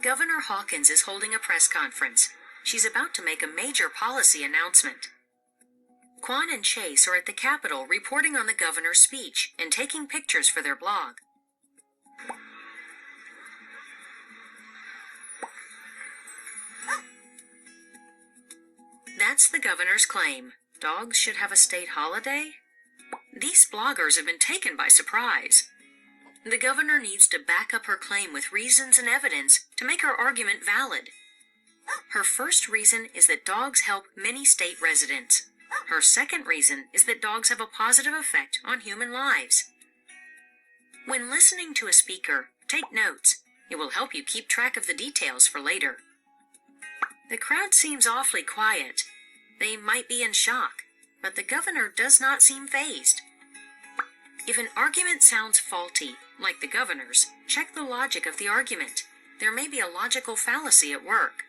Governor Hawkins is holding a press conference. She's about to make a major policy announcement. Quan and Chase are at the Capitol reporting on the governor's speech and taking pictures for their blog. That's the governor's claim. Dogs should have a state holiday? These bloggers have been taken by surprise. The governor needs to back up her claim with reasons and evidence to make her argument valid. Her first reason is that dogs help many state residents. Her second reason is that dogs have a positive effect on human lives. When listening to a speaker, take notes. It will help you keep track of the details for later. The crowd seems awfully quiet. They might be in shock, but the governor does not seem fazed. If an argument sounds faulty, like the governor's, check the logic of the argument. There may be a logical fallacy at work.